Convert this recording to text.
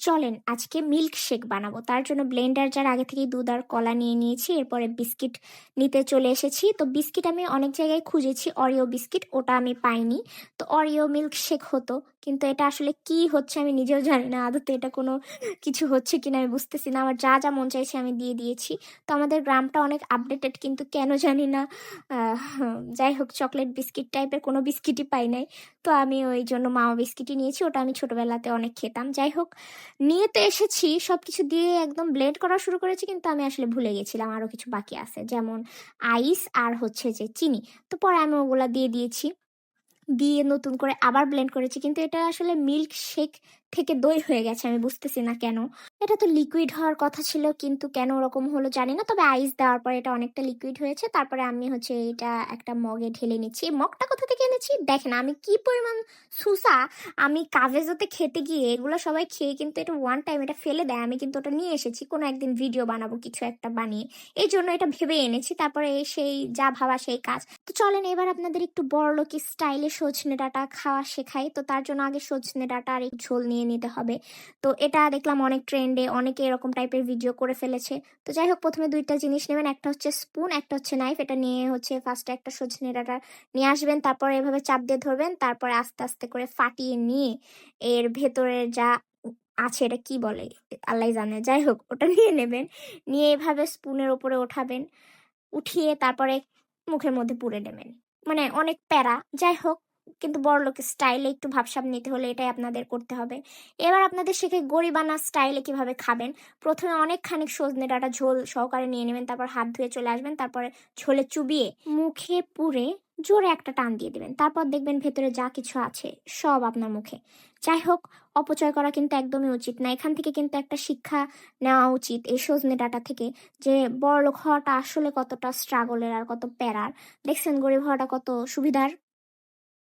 চলেন আজকে milk shake বানাবো। তার জন্য ব্লেন্ডার জার আগে থেকেই দুধ আর কলা নিয়ে নিয়েছি। এরপরে বিস্কিট নিতে চলে এসেছি। তো বিস্কিট আমি অনেক জায়গায় খুঁজেছি, অরিও বিস্কিট, ওটা আমি পাইনি। তো অরিও মিল্ক শেক হতো, কিন্তু এটা আসলে কি হচ্ছে আমি নিজেও জানি না। আদতে এটা কোনো কিছু হচ্ছে কিনা আমি বুঝতেছি না। আমার যা যা মন চাইছে আমি দিয়ে দিয়েছি। তো আমাদের গ্রামটা অনেক আপডেটেড, কিন্তু কেন জানি না যাই হোক চকলেট বিস্কিট টাইপের কোনো বিস্কিটই পাই নাই। তো আমি ওই জন্য মাওয়া বিস্কিটই নিয়েছি, ওটা আমি ছোটবেলাতে অনেক খেতাম। যাই হোক, নিয়ে তো এসেছি, সবকিছু দিয়ে একদম ব্লেন্ড করা শুরু করেছি, কিন্তু আমি আসলে ভুলে গেছিলাম আরো কিছু বাকি আছে, যেমন আইস আর হচ্ছে যে চিনি। তো পরে আমি ওগুলা দিয়ে দিয়েছি, দিয়ে নতুন করে আবার ব্লেন্ড করেছি, কিন্তু এটা আসলে মিল্ক শেক থেকে দই হয়ে গেছে, আমি বুঝতেছি না কেন। এটা তো লিকুইড হওয়ার কথা ছিল, কিন্তু কেন ওরকম হলো জানি না। তবে আইস দেওয়ার পরে এটা অনেকটা লিকুইড হয়েছে। তারপরে আমি হচ্ছে এটা একটা মগে ঢেলে নিচ্ছি। এই মগটা কোথা থেকে এনেছি দেখেন, আমি কি পরিমাণ সুসা। আমি কাভেজোতে খেতে গিয়ে এগুলো সবাই খেয়ে কিন্তু এটা ওয়ান টাইম এটা ফেলে দেয়, আমি কিন্তু ওটা নিয়ে এসেছি কোনো একদিন ভিডিও বানাবো কিছু একটা বানিয়ে, এই জন্য এটা ভেবে এনেছি। তারপরে সেই যা ভাবা সেই কাজ। তো চলেন এবার আপনাদের একটু বড়লোকি স্টাইলে সজনে ডাঁটা খাওয়া শেখাই। তো তার জন্য আগে সজনে ডাঁটা আর একটু ঝোল নিয়ে নিতে হবে। তো এটা দেখলাম অনেক ট্রেন্ডে, অনেকে এরকম টাইপের ভিডিও করে ফেলেছে। তো যাই হোক, প্রথমে দুইটা জিনিস নেবেন, একটা হচ্ছে স্পুন, একটা হচ্ছে নাইফ। এটা নিয়ে হচ্ছে ফার্স্টে একটা সজনে ডাঁটা নিয়ে আসবেন, তারপরে এভাবে চাপ দিয়ে ধরবেন, তারপরে আস্তে আস্তে করে ফাটিয়ে নিয়ে এর ভেতরের যা আছে, এটা কি বলে আল্লাহ জানে, যাই হোক ওটা নিয়ে নেবেন। নিয়ে এভাবে স্পুনের ওপরে ওঠাবেন, উঠিয়ে তারপরে মুখের মধ্যে পুরে নেবেন। মানে অনেক প্যারা, যাই হোক, কিন্তু বড়লোকের স্টাইলে একটু ভাবসাব নিতে হলে এটাই আপনাদের করতে হবে। এবার আপনাদের শেখে গরিবানা স্টাইলে কিভাবে খাবেন। প্রথমে অনেকখানি সজনে ডাঁটা ঝোল সহকারে নিয়ে নেবেন, তারপর হাত ধুয়ে চলে আসবেন, তারপরে ঝোলে চুবিয়ে মুখে পুরে জোরে একটা টান দিয়ে দিবেন। তারপর দেখবেন ভেতরে যা কিছু আছে সব আপনার মুখে। যাই হোক, অপচয় করা কিন্তু একদমই উচিত না। এখান থেকে কিন্তু একটা শিক্ষা নেওয়া উচিত এই সজনে ডাঁটা থেকে, যে বড়লোক হওয়াটা আসলে কতটা স্ট্রাগলের আর কত প্যারার। দেখছেন গরিব হওয়াটা কত সুবিধার।